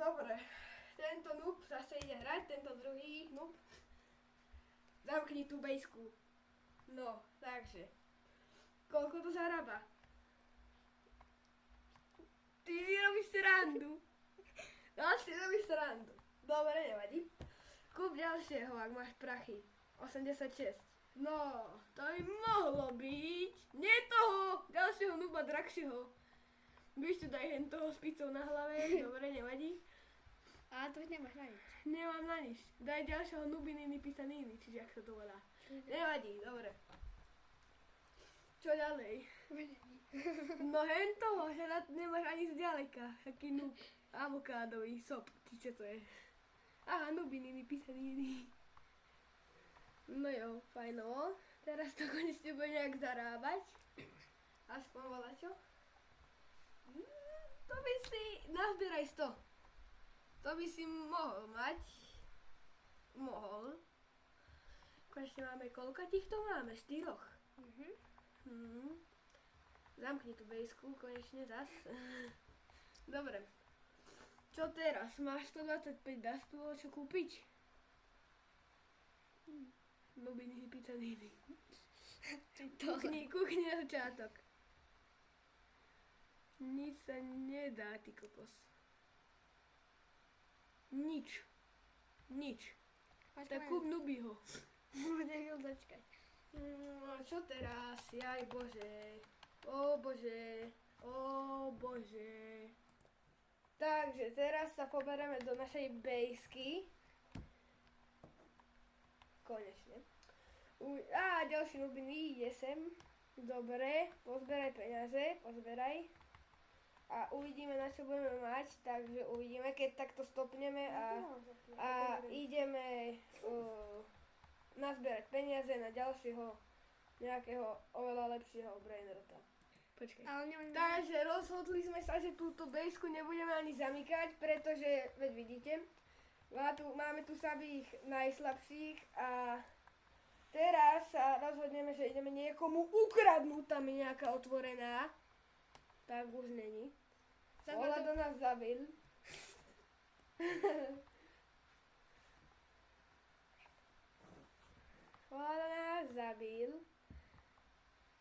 Dobre. Tento noob zase ide hrať, tento druhý noob. Zamkni tú bejsku. No, takže. Koľko to zarába? Ty mi robíš srandu. Si robíš srandu. Dobre, nevadí. Kúp ďalšieho, ak máš prachy. 86. No, to by mohlo byť. Nie toho, ďalšieho nuba drahšieho. Víš, tu daj hen toho s picou na hlave, dobre, nevadí. Ale to už nemáš na nič. Nemám na nič. Daj ďalšieho nubininy pisaniny, čiže ak sa to volá. Nevadí, dobre. Čo ďalej? No hen toho, že nemáš ani zďaleka. Aký nub. Avokádový sop, či čo to je. Aha, nubininy pisaniny. No jo, fajno. Teraz to konečne bude nejak zarábať. Aspoň volačo. To by si... Nazbieraj 100. To by si mohol mať. Mohol. Konečne máme koľko týchto máme? 4. Zamkni tú bejsku, konečne zas. Dobre. Čo teraz? Máš 125, dáš tu čo kúpiť? Nubiny, picaniny. Kúkni na začiatok. Nič sa nedá, ty kokos. Nič. Tak kúp Nubiho. Budem ho dočkať. Čo teraz? Jaj bože. Ó bože. Takže teraz sa poberieme do našej bejsky. Konečne. Ďalší nubiny ide sem. Dobre, pozberaj peniaze, pozberaj. A uvidíme, na čo budeme mať, takže uvidíme, keď takto stopneme a ideme nazbierať peniaze na ďalšieho nejakého oveľa lepšieho brainerota. Počkaj. Takže rozhodli sme sa, že túto bejsku nebudeme ani zamykať, pretože, veď vidíte, máme tu samých najslabších a teraz sa rozhodneme, že ideme niekomu ukradnúť, tam je nejaká otvorená. Tak už není. Vola do nás zabil. Vola do nás zabil.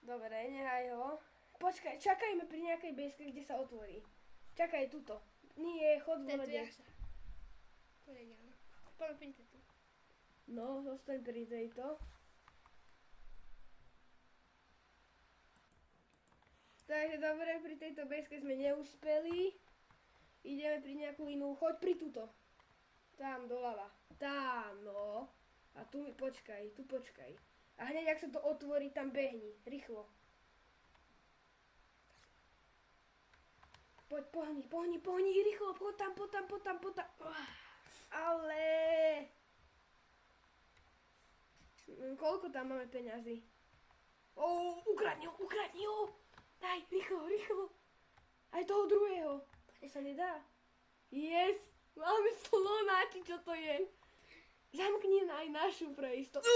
Dobre, nehaj ho. Počkaj, čakajme pri nejakej bejske, kde sa otvorí. Čakaj tuto. Nie, chod v vode. Poďme pri tejto. No, zostaň pri tejto. Takže dobre, pri tejto bejske sme neúspeli. Ideme pri nejakú inú. Choď pri tuto. Tam doľava. Tam, no. A tu mi počkaj, tu počkaj. A hneď, ak sa to otvorí, tam behni. Rýchlo. Poď, pohni, rýchlo, poď tam. Ale... Koľko tam máme peňazí? Ukradni ho! Daj, rýchlo. Aj toho druhého. To sa nedá. Yes, máme slona, či čo to je? Zamkni aj našu pre istotu.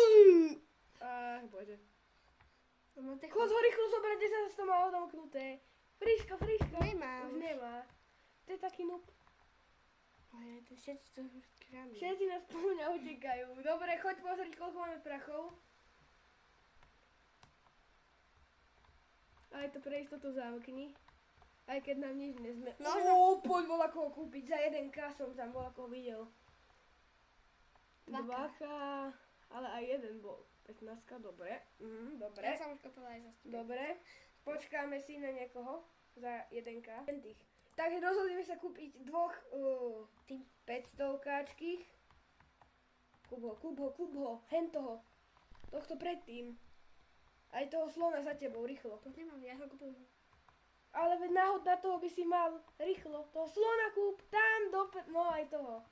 Ach, bože. Chod ho rýchlo zobrať, kde sa to má odomknuté. Friška. Nemám. Už nemá. To je taký noob. Ale to všetci to kradnú. Všetci nás po mňa utekajú. Dobre, choď pozrieť, koľko máme prachov. Aj to pre istotu zamkni. Aj keď nám nič nezme... Poď voľakoho kúpiť. Za 1K som tam voľakoho videl. 2K. Ale aj jeden bol. 15K, dobre. Dobre. Ja som už kopala aj za 100. Dobre. Počkáme si na niekoho za 1K. Takže rozhodneme sa kúpiť dvoch 500-káčkých. Kúp ho. Hen toho. Tohto predtým. Aj toho slona za tebou, rýchlo. To nemám, ja ho kúpil. Ale veď náhod na toho by si mal, rýchlo. Toho slona kúp, tam no aj toho.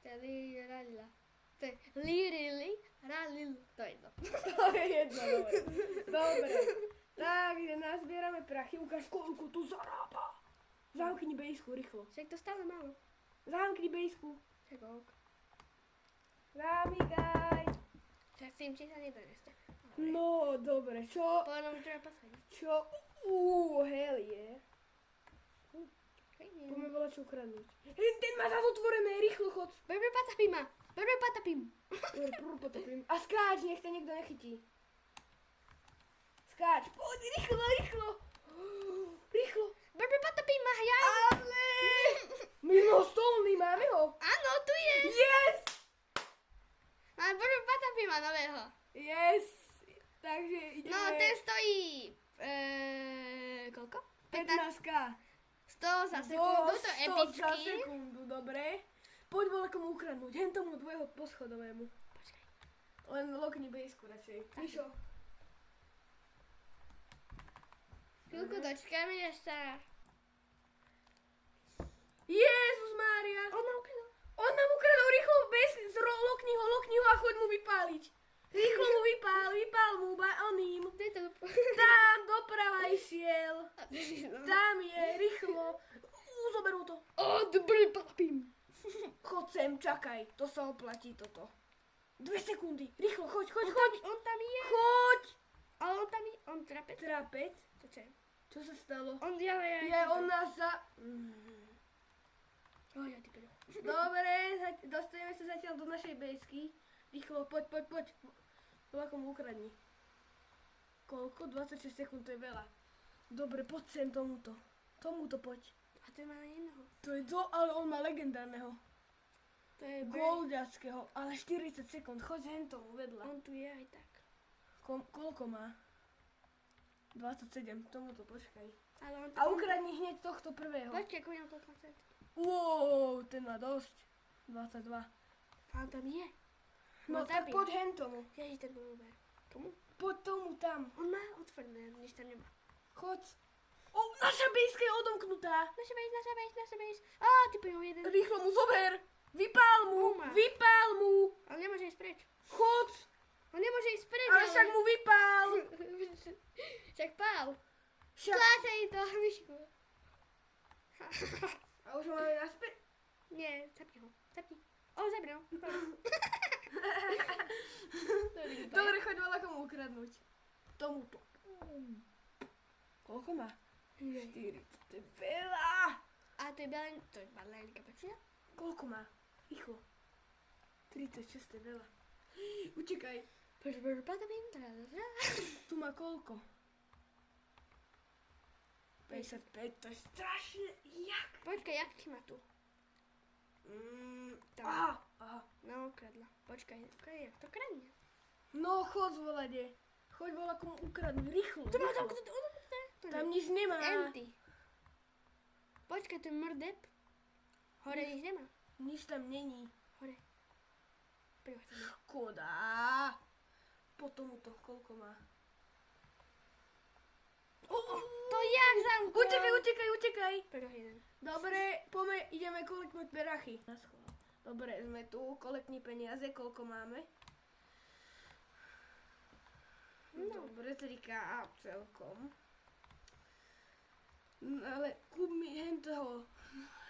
To je Liralila. To je Lirili, Ralilu. To je jedno. To je jedno, dobre. Takže nazbierame prachy, ukáž koľko tu zarába. Zamkni bejsku, rýchlo. Však to stále málo. Zamkni bejsku. Však ok. Zamykaj. Však s tým číta nedonesť. No, dobre, čo? Povedom, že treba posadiť. Čo? Hell yeah. Hej, Poďme veľa čo ukradnúť. Ten má zase otvorené, rýchlo chod. Brr, patapím ma. Brr, patapím. Potopím. A skáč, nech ťa niekto nechytí. Skáč, poď, rýchlo, rýchlo. Rýchlo. Brr, patapím ma, ja. Ale... My sme ho stolný, máme ho. Áno, tu je. Yes! Mám brr, patapím ma nového. Yes! Takže ideme... No, ten stojí... koľko? 15k. 100 za sekundu, to je 100 za epičky. sekundu, dobre. Poď bol komu ukradnúť, hen tomu tvojho poschodovému. Počkaj. Len lokni blízku radšej. Mišo. Chvíľku dočkáme, až sa... Jezus Mária. On nám ukradol rýchlo bez... Lokni ho a choď mu vypáliť. Rýchlo mu vypál mu oným. Tam doprava išiel. Tam je, rýchlo. Zoberú to. Dobrý patapím. Choď sem, čakaj. To sa oplatí toto. 2 sekundy. Rýchlo, choď. On tam je. Choď. Ale on tam je. On trapec. Trapec. To čo je? Čo sa stalo? On On nás za... Ja ty pedo. Dobre, dostaneme sa zatiaľ do našej bejsky. Rýchlo, poď. Vlakom ukradni. Koľko? 26 sekúnd, to je veľa. Dobre, poď sem tomuto. Tomuto poď. A ten má jedného. To je to, ale on má legendárneho. To je Goldiackého, ale 40 sekúnd. Choď hen tomu vedľa. On tu je aj tak. Koľko má? 27, tomuto počkaj. Ale on A ukradni hneď tohto prvého. Počkaj, ako mám koľko chcem. Wow, ten má dosť. 22. A on tam je. No tak poď hen tomu. Ježiš, ten tomu uber. Tomu? Poď tomu tam. On má otvorené, nič tam nemá. Choď. Naša bejska je odomknutá. Naša bejs. Á, ty poďme jeden. Rýchlo mu zober. Vypál mu. Uma. Ale nemôže ísť preč. Chod. On nemôže ísť preč, Ale však mu vypál. Však pál. Však. Stláčaj to, myšku. A už ho máme naspäť? Nie, zapni ho. Zapni ho. Dobre, choď veľa komu ukradnúť. Tomuto. Koľko má? 4. To je veľa. A to je balenka, počíta? Koľko má? Rýchlo. 36, to je veľa. Utekaj. Tu má koľko? 55, to je strašne. Jak? Počkaj, jak ti má tu? Tam. Aha. No, kradla. Počkaj, jak to kradne? No, chod volade. Choď voľa komu ukradnúť. Rýchlo. To má rýchlo. to. Tam nič nemá. Empty. Počkaj, to je mrdep. Hore nič nemá. Nič tam není. Hore. Prihoď to. Škoda. Po tomuto, koľko má? To jak zamkol? Utekaj. Prihoď jeden. Dobre, poďme, ideme koleknúť perachy. Dobre, sme tu, kolekni peniaze, koľko máme? No. Dobre, 3K celkom. Ale kúp mi hen toho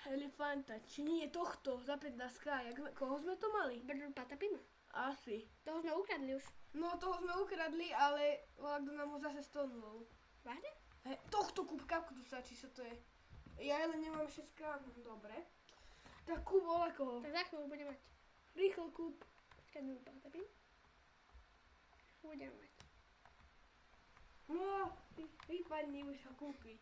elefanta, či nie tohto, za 15K, koho sme to mali? Brr, patapima. Asi. Toho sme ukradli už. No toho sme ukradli, ale kto nám ho zase stonul. Vážne? Tohto kúp kaktusa, či sa to je. Ja ale nemám 6K, dobre. Tak kúp koho. Tak za chvíľu budem mať. Rýchlo kúp. Počkaj, no patapim. Budem mať. No, vypadni už ho kúpiť.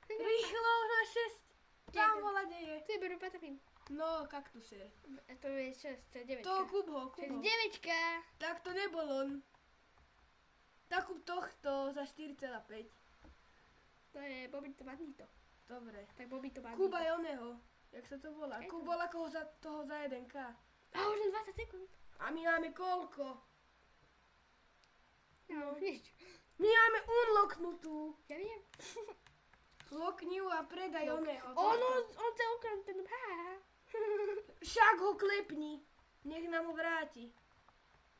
Rýchlo na 6. Tam volade je. Tu je brr, patapim. No, kaktuser. A to je 6, to je 9. To kúp ho. To je 9. Tak to nebol on. Tak kúp tohto za 4,5. To je Bobito Bandito. Dobre. Tak Bobito Bandito. Kúp aj oného. Jak sa to volá? Kúp bola koho za toho za 1K. A už len 20 sekúnd. A my máme koľko? No, nič. My máme unlocknutú. Ja viem. Lokni ju a predaj oného. On chce ukradnúť ten Však ho klepni. Nech nám ho vráti.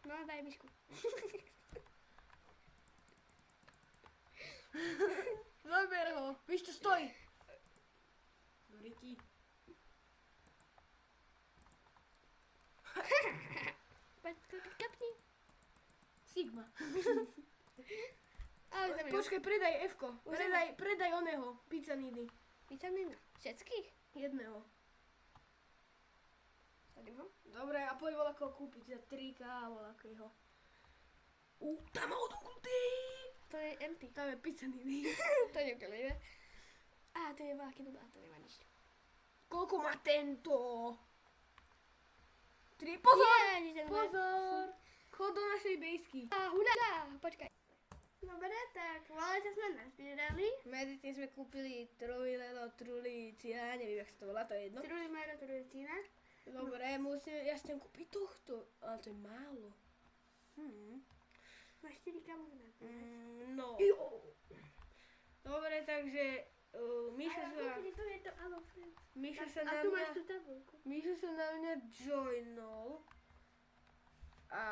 No, daj myšku. Zober ho. Víš, čo stojí? Doriti. Kapni. Sigma. Ale Počkaj, predaj F-ko. Predaj oného. Pizzaniny. Vitamína. Všetkých? Jedného. Tady ho. Dobre, a poď voľako kúpiť za 3K voľakého. Tam má odomknutý! To je empty. Tam je picaniny. To neukradneme. A to je veľký dub, a to nemá nič. Koľko má tento? 3, pozor! Nie, ten Pozor! Chod do našej bejsky. A hurá, počkaj. Dobre, tak valete sme nazbierali. Medzi tým sme kúpili trojlelo, trulici, ja neviem, jak sa to volá, to je jedno. Truli Majra, truli Tina. Dobre, ja chcem kúpiť tohto, ale to je málo. Na 4K môžeme. No. Dobre, takže Míšo sa... to je to Alo Friends. Míšo Tak, sa a na tu mňa... máš tú tabulku. Míšo sa na mňa joinol. A...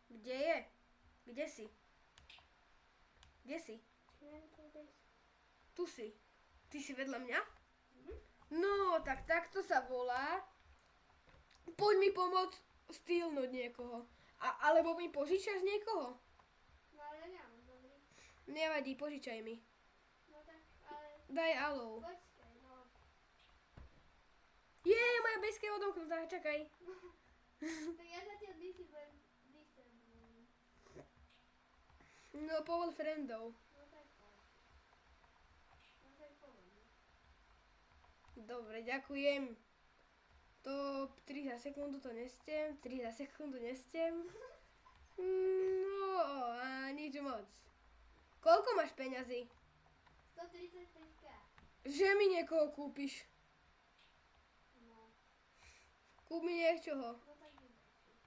Kde je? Kde si? Kde si? Tu si. Ty si vedľa mňa? No, tak takto sa volá. Poď mi pomôcť stýlnuť niekoho. Alebo mi požičaš niekoho? No ale nemám, dobrý. Nevadí, požičaj mi. No tak, ale Daj alou. počkaj, no. Moja bejska je odomknutá, čakaj. Tak ja zatiaľ DC budem. No, povol friendov. No tak poď. No tak poviem. Dobre, ďakujem. To 3 za sekundu to nestem, 3 za sekundu nestem. No, a nič moc. Koľko máš peňazí? 135K. Že mi niekoho kúpiš? No, Kúp mi niečoho. no tak vyber.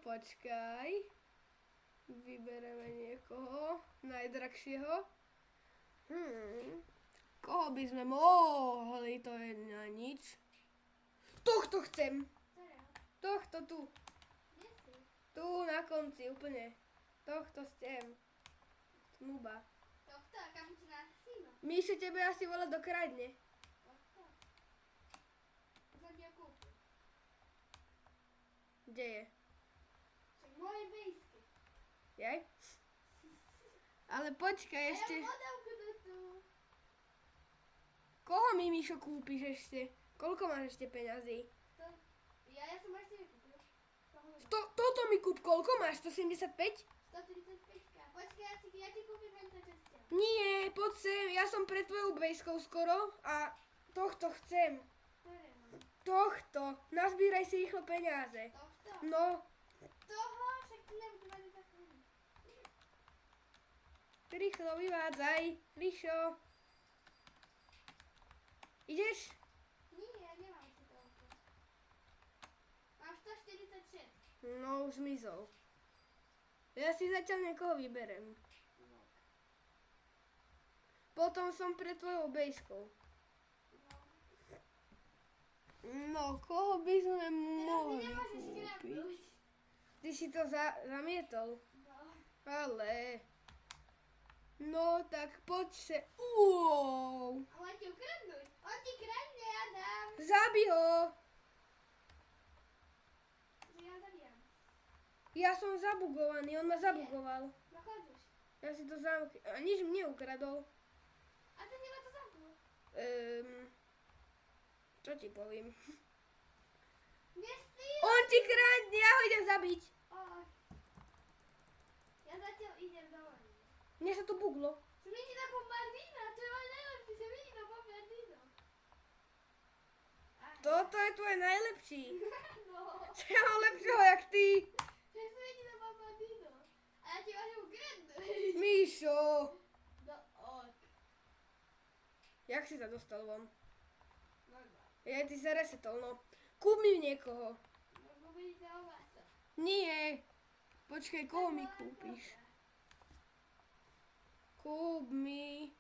Počkaj. Vybereme niekoho najdrahšieho. Koho by sme mohli? To je na nič. Tohto chcem. Ktorého? Tohto tu. Kde si? Tu na konci úplne. Tohto chcem. Nuba. Tohto, kapučná syno. Míšo tebe asi volá dokradne. Tohto. Som ti ho kúpil. Kde je? Však moje bejsky. Jaj? Ale počkaj ešte. A ja podávku tu. Koho mi Míšo kúpiš ešte? Koľko máš ešte peňazí? Ja som ešte nekúpil. Toto mi kúp. Koľko máš? 175? 135K. Počkaj, ja ti kúpim len to časťa. Nie, poď sem. Ja som pred tvojou bejskou skoro a tohto chcem. Ktorého? Tohto. Nazbíraj si rýchlo peniaze. Tohto? No, Toho? Však ty nebudú mať tak chvíli. rýchlo vyvádzaj. Ríšo. Ideš? Nie, nemám si toľko. Mám 146. No, už zmizol. Ja si zatiaľ niekoho vyberem. No. Potom som pred tvojou bejskou. No, koho by sme Teraz mi mohli nemôžeš kúpiť? krapnúť. Ty si to zamietol. No. Ale... No, tak poď se... Uou! Ale ti ukradnúť. On ti kradne, Adam. Zabi ho! Že ja zabijam. Ja som zabugovaný, on ma zabugoval. No choď už. Ja si to zamknem. A nič mi neukradol. A ten nemá to zamknúť. Čo ti poviem? Nestýl. On ti kradne, ja ho idem zabiť. Ja zatiaľ idem do vody. Mne sa to buglo. Som vidí na bombardína, čo je najlepšie, som vidí na bombardíno. Toto je tvoj najlepší. No, Čo ja mám lepšieho, jak ty? že som vidí na bombardíno. A ja ti môžem ukradnúť. Míšo! No, ok. Jak si sa dostal von? Normálne. Ja ty sa resetol, no. Kúp mi niekoho. No, vidíte ováca. Nie. Počkaj, koho mi kúpiš? Kúp mi...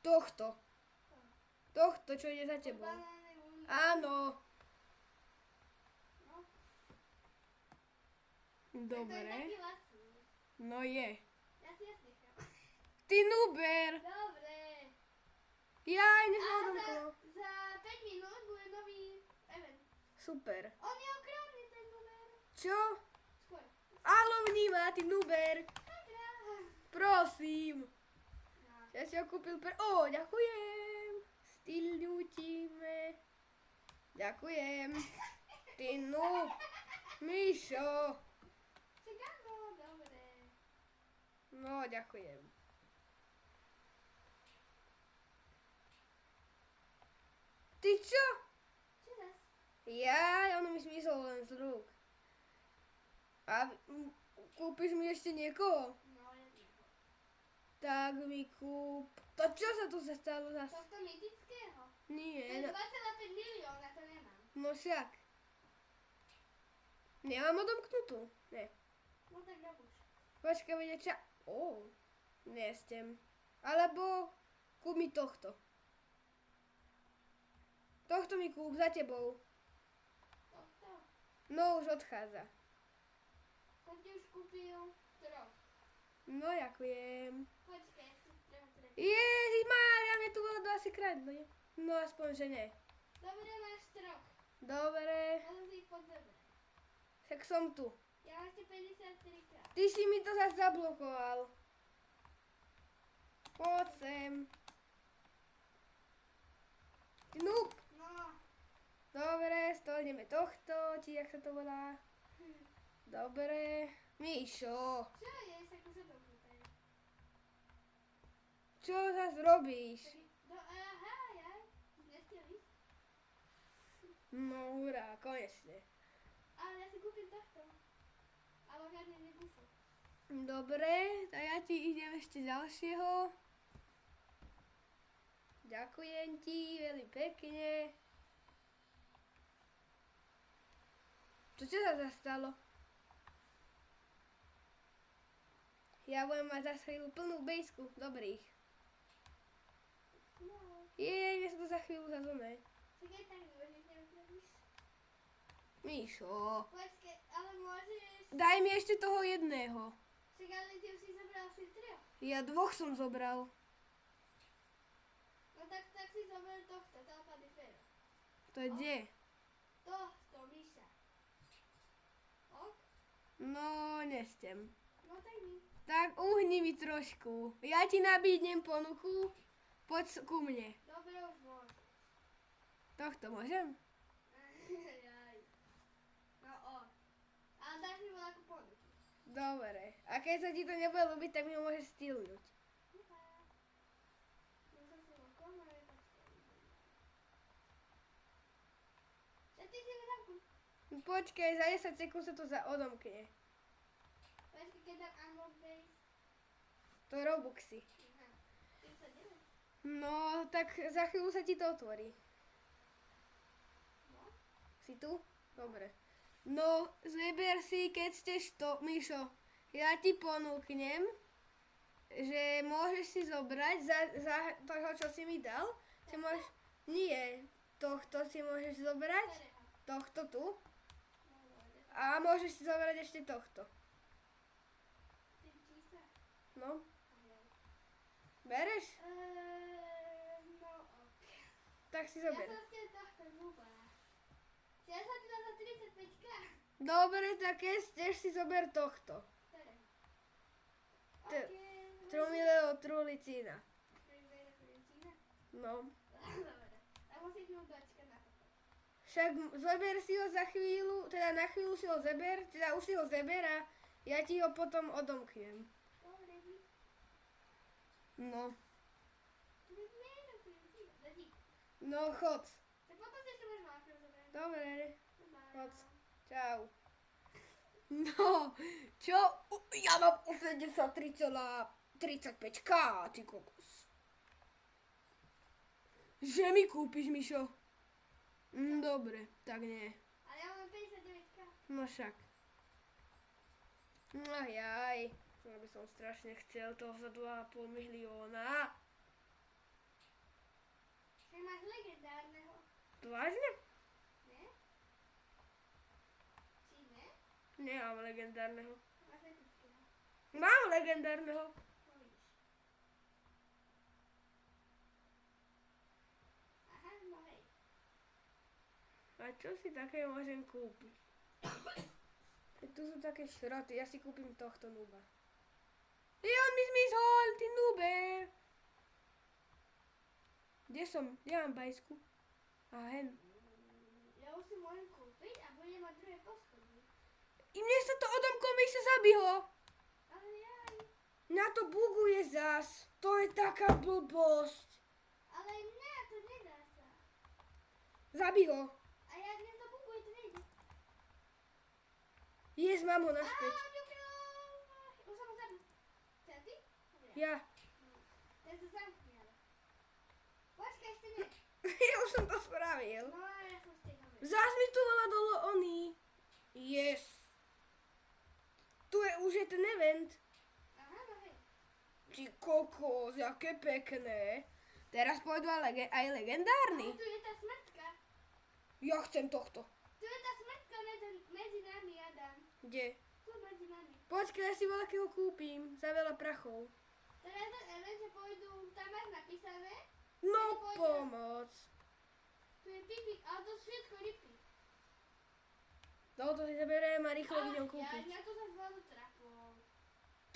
Tohto. Tohto, čo ide za tebou. Áno. No, to je Dobre. taký lacný. No je. Ja si jasne nechám. Ty nuber. Dobre. Jaj, A nehodomklo. za 5 minút bude nový event. Super. On je okradný ten numer. Čo? Skôr. Álo, vníma, ty nuber. Takrát. Prosím. No. Ja si ho kúpil ďakujem. Stýľňutíme. Ďakujem. Ty noob. Míšo. Čakám, dobre. No, ďakujem. Ty čo? Čo zas? Ono mi zmizol len z rúk. A kúpiš mi ešte niekoho? No, ja viem. Tak mi kúp. To čo sa tu stalo zas? Tohto mytického? To Nie. je 2,5 milióna, to nemám. No však. Nemám odomknutú? Ne. No tak dobúš. Počkaj, bude nestem. Alebo kúp mi tohto. Tohto mi kúp za tebou. Tohto. No už odchádza. Som ti už kúpil troch. No ďakujem. Počkaj, ja si treba trefi. Ježišmária, mne tu bolo asi kradnúť. No aspoň, že nie. Dobre, máš troch. Dobre, Potom si ich podzober. však som tu. Ja mám ešte 53 krát. Ty si mi to zase zablokoval. Poď sem. Ty noob. No. Dobre, stolneme tohto, či jak sa to volá. Dobre. Míšo, Čo je? Sa kúsa dobutaj. čo zase robíš? Aha, jaj. Nestiel ísť? No hurá, konečne. Ale ja si kúpim tohto. Ale žiadne nebúfo. Dobre, tak ja ti idem ešte ďalšieho. Ďakujem ti veľmi pekne. Čo sa zase stalo? Ja budem mať za chvíľu plnú bejsku dobrých. No. Mne sa to za chvíľu zazumie. Tak aj tak môžeš neupraviť. Míšo, Počkej, ale môžeš... daj mi ešte toho jedného. Však ale ty už si zobral si troch. Ja dvoch som zobral. No tak si zober tohto, Talpa de Ferro. To je kde? Tohto, Míša. Ok? No, nestem. No tak my. Tak uhni mi trošku. Ja ti nabídnem ponuku. Poď ku mne. Dobre, už môžeš. Tohto môžem? Jaj. No ale dáš mi voľakú ponuku. Dobre. A keď sa ti to nebude ľúbiť, tak mi ho môžeš stýlnuť. No som si okom, ale počkaj. Čo ty si mi zamku? Počkaj, za 10 sekúnd sa to odomkne. Počkaj, keď dám unlock base. To Robuxy. Aha. 39. No, tak za chvíľu sa ti to otvorí. No. Si tu? Dobre. No, zeber si, keď chceš to, Míšo. Ja ti ponúknem, že môžeš si zobrať za toho, čo si mi dal. Si môžeš, nie, tohto si môžeš zobrať. Ktorého? Tohto tu. No dobre. A môžeš si zobrať ešte tohto. Ty čísla? No, Aha. bereš? No ok. Tak si Ja zober. som chcel tohto nuba. Ja som ti dal za 35 krát. Dobre, tak keď chceš si zober tohto. Ktorého? T- Ok. Trumileo trulicína. Primera Florentina. No. Dobre. A musíš mu dočkať na to. Však zober si ho za chvíľu, teda na chvíľu si ho zeber, teda už si ho zeber a ja ti ho potom odomknem. Dobre, vy. No. Primera Florentina. Dadi. No chod. Tak potom si ešte môžeš mákru zobrať. Dobre, Dobre. chod. Čau. No, čo? Ja mám 83,35k, ty kokos. Že mi kúpiš, Mišo? Dobre, tak nie. Ale ja mám 59 krát. No však. No jaj. Ja by som strašne chcel toho za 2,5 milióna. Však máš legendárneho. To vážne? Ne? Či ne? Nemám legendárneho. Máš epického. Mám legendárneho. No vidíš. Aha, no hej. A čo si také môžem kúpiť? Tu sú také šroty, ja si kúpim tohto nuba. On mi zmizol, ty nuber. Kde som? Kde mám bajsku? A hen. Ja už si môžem kúpiť a budem mať druhé poschodie. I mne sa to odomkom sa zabilo. Ale jaj. Na to buguje zas. To je taká blbosť. Ale ne, to nedá sa. Zabilo. A ja dnes to buguje, to nejde. Jes, mám ho naspäť. Už som ho zabil. To ty? Ja. Ja to zamkni, ale. Počkaj, ešte nie. Ja už som to spravil. No, ja som stejná. Zás mi tu volá dolo oný. Yes. Tu je už je ten event. Aha, no hej. Ty kokos, jaké pekné. Teraz pôjdu aj Ale legendárny. tu je tá smrtka. Ja chcem tohto. Tu je tá smrtka medzi nami, Adam. Kde? Tu medzi nami. Počkaj, ja si voľakého kúpim. Za veľa prachov. Teraz ten event, že pôjdu, tam máš napísané. No pomoc. Tu je pipik, ale to sú všetko rypy. No to si zaberiem a rýchlo idem kúpiť. Ja to sa zvládnu trapov.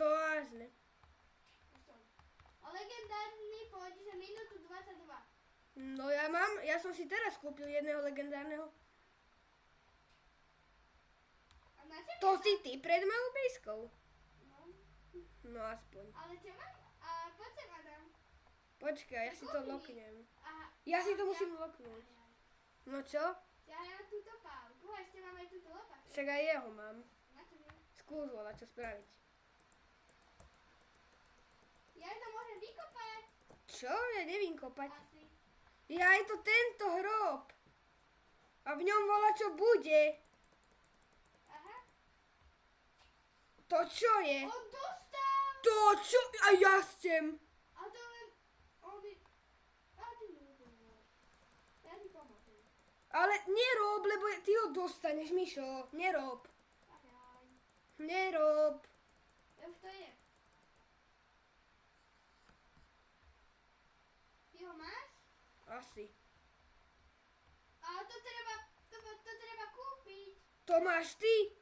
To vážne. A legendárny pôjde za minútu 22. No ja som si teraz kúpil jedného legendárneho. A na tebe? To si ty pred mojou bejskou. No. No aspoň. Ale ťa mám? A poď sem, Adam. Počkaj, ja si to loknem. Aha. Ja si to musím loknúť. No čo? Ja mám túto pálku a ešte mám aj túto lopatu. Však aj jeho mám. Na čo mi? Skús volať, čo spraviť. Ja to môžem vykopať. Čo? Ja nevím kopať. Asi. Ja aj to tento hrob. A v ňom volá, čo bude. Aha. To čo je? On dostal. To čo? A ja chcem. A to len... On by... A ty nerobil. Ja ti pomôžem. Ale nerob, lebo ty ho dostaneš, Mišo. Nerob. Ahoj. Nerob. Ja už to je. Ty ho máš? Asi. Ale to treba kúpiť. To máš ty?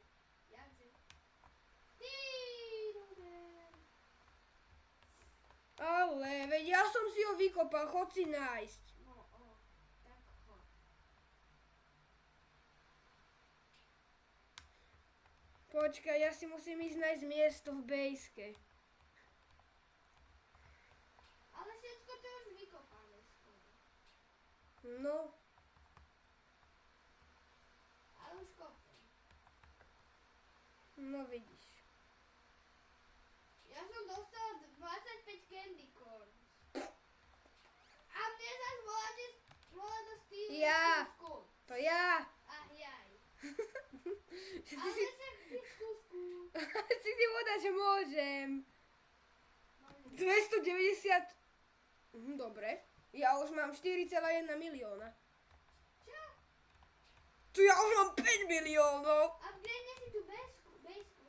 Jakže? Ty, Ruben. Ale, veď ja som si ho vykopal, chod si nájsť. No, tak ho. Počkaj, ja si musím ísť nájsť miesto v bejske. Ale všetko to už vykopáme skoro. No, Ale už kopem. no vidíš. Ja som dostal 25 candy corns. A mne zase volá do stylu. Ja. To ja. Ach jaj. Ty Ale si, však ty skúsku. ty si povedal, že môžem. 290. Dobre. Ja už mám 4,1 milióna. Čo? Tu ja už mám 5 miliónov. Upgrade si tú bejsku.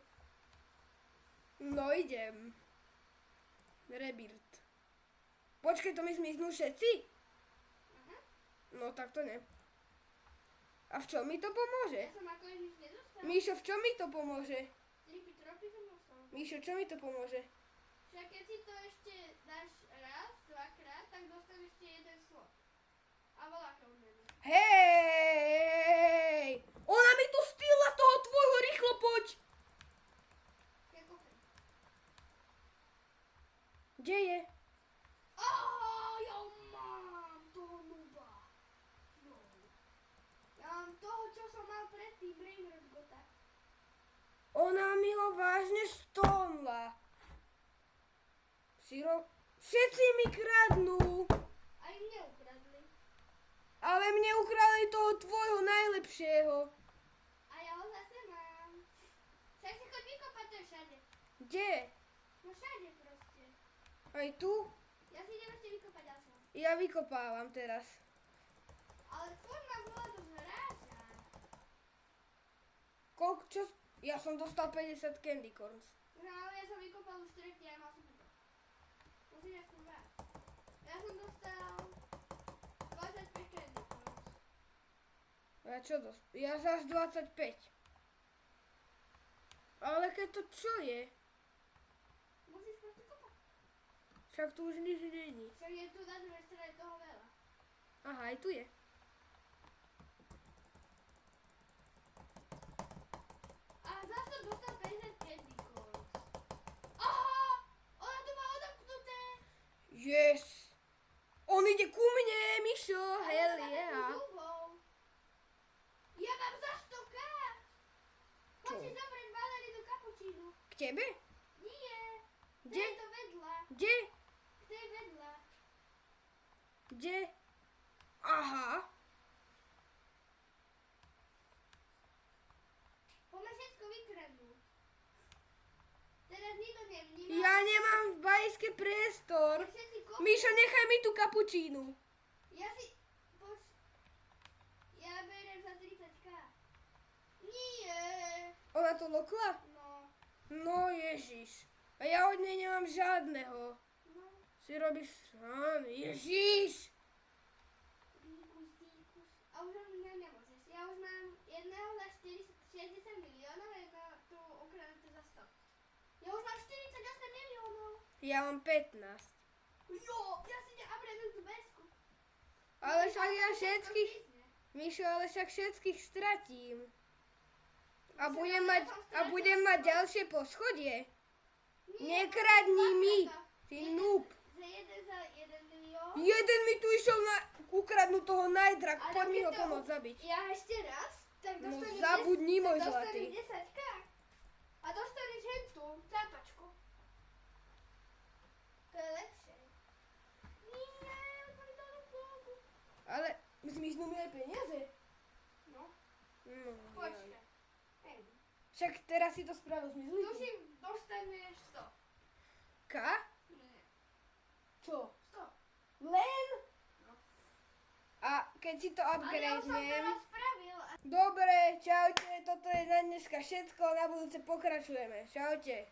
No idem. Rebirth. Počkaj, to my zmiznú všetci? Aha. No tak to ne. A v čom mi to pomôže? Ja som ako nič nedostal. Míšo, v čom mi to pomôže? Tropy som dostal. Míšo, čo mi to pomôže? Však keď si to ešte dáš raz, dvakrát, tak dostaneš ešte jeden slot. A voľaké odmeny. Hej! Ona mi tu stýla toho tvojho, rýchlo poď! Ja kopem. Kde je? Ja mám toho nuba. No. Ja mám toho, čo som mal predtým, Brainrot Gota. Ona mi ho vážne stonla. Všetci mi kradnú. Aj mne ukradli. Ale mne ukradli toho tvojho najlepšieho. A ja ho zase mám. Však si choď vykopať, to je všade. Kde? No všade proste. Aj tu? Ja si idem ešte vykopať ďalšie. Ja vykopávam teraz. Ale furt ma bola do zráža. Koľko, čo? Ja som dostal 50 candy corns. No ale ja som vykopal už tretí a mal som to. Musím aspoň viac. Ja som dostal 25 candy corns. Ja čo Ja zás 25. Ale keď to čo je? Musíš proste kopať. Však tu už nič není. Však je tu na druhej strane toho veľa. Aha, aj tu je. A zase dostal 50 candy coins. Aha! Ona to má odamknuté! Yes! On ide ku mne, Mišo, hell yeah. Ja mám za 100k! Čo? Poď si zobrať balerinu kapučínu. K tebe? Nie. Kde? To je to vedľa. Kde? To je vedľa. Kde? Aha. Poďme všetko vykradnúť. Teraz nikto nevníma. Ja nemám v bajske priestor. Všetci kopnú. Mišo, nechaj mi tú kapučínu. Ja si... Ja beriem za 30k. Nie. Ona to lokla? No. No ježiš. A ja od nej nemám žiadneho. No. Si robíš sám. Ježiš. Díkus. A už nemôžeš. Ja už mám jedného za 60 miliónov a jedno tu ukradnuté za 100. Ja už mám 48 miliónov. Ja mám 15. Jo, ja si neabrenujem tú besku. Ale však ja všetkých... Mišo, ale však všetkých stratím. A budem mať ďalšie poschodie. Nekradni mi, ty noob. Za 1 milión. Jeden mi tu išiel na ukradnúť toho najdrak. Ale Poď mi keď ho to- pomôcť zabiť. Ja ešte raz, tak No dostaneš... zabudni, môj tak zlatý. dostaneš 10k. A dostaneš hentú cápačku. To je lepšie. Nie, mám to ruku. Ale zmiznú mi aj peniaze. No, No, počkaj. jaj. Hej. Však teraz si to spravil zmizli. Tuším, dostaneš 100. K? Nie, Čo? 100. Len? No. A keď si to Ale ja už som to upgradenem... raz spravil. Dobre, čaute, toto je na dneska všetko, na budúce pokračujeme. Čaute.